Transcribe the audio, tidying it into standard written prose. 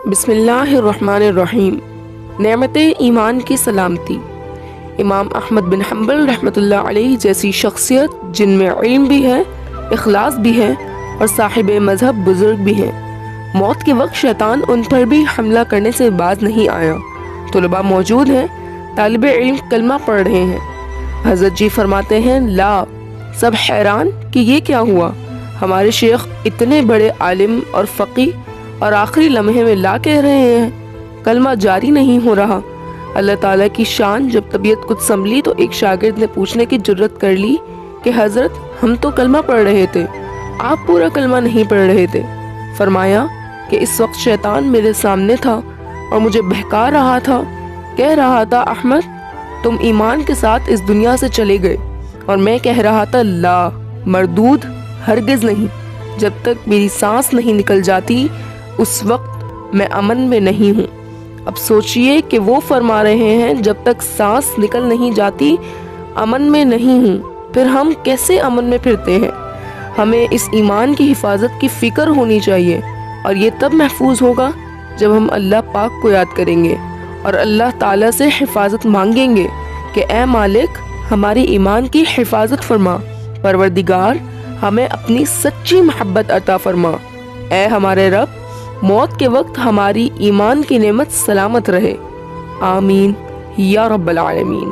بسم اللہ الرحمن الرحیم۔ نعمت ایمان کی سلامتی۔ امام احمد بن حنبل رحمۃ اللہ علیہ جیسی شخصیت جن میں علم بھی ہے، اخلاص بھی ہے اور صاحب مذہب بزرگ بھی ہیں، موت کے وقت شیطان ان پر بھی حملہ کرنے سے باز نہیں آیا۔ طلباء موجود ہیں، طالب علم کلمہ پڑھ رہے ہیں۔ حضرت جی فرماتے ہیں لا، سب حیران کہ یہ کیا ہوا، ہمارے شیخ اتنے بڑے عالم اور فقیہ اور آخری لمحے میں لا کہہ رہے ہیں، کلمہ جاری نہیں ہو رہا۔ اللہ تعالیٰ کی شان جب طبیعت کچھ سنبھلی تو ایک شاگرد نے پوچھنے کی جرت کر لی کہ حضرت ہم تو کلمہ پڑھ رہے تھے، آپ پورا کلمہ نہیں پڑھ رہے تھے۔ فرمایا کہ اس وقت شیطان میرے سامنے تھا اور مجھے بہکا رہا تھا، کہہ رہا تھا احمد تم ایمان کے ساتھ اس دنیا سے چلے گئے، اور میں کہہ رہا تھا لا، مردود، ہرگز نہیں، جب تک میری سانس نہیں نکل جاتی اس وقت میں امن میں نہیں ہوں۔ اب سوچئے کہ وہ فرما رہے ہیں جب تک سانس نکل نہیں جاتی امن میں نہیں ہوں، پھر ہم کیسے امن میں پھرتے ہیں؟ ہمیں اس ایمان کی حفاظت کی فکر ہونی چاہیے، اور یہ تب محفوظ ہوگا جب ہم اللہ پاک کو یاد کریں گے اور اللہ تعالیٰ سے حفاظت مانگیں گے کہ اے مالک ہماری ایمان کی حفاظت فرما، پروردگار ہمیں اپنی سچی محبت عطا فرما، اے ہمارے رب موت کے وقت ہماری ایمان کی نعمت سلامت رہے، آمین یا رب العالمین۔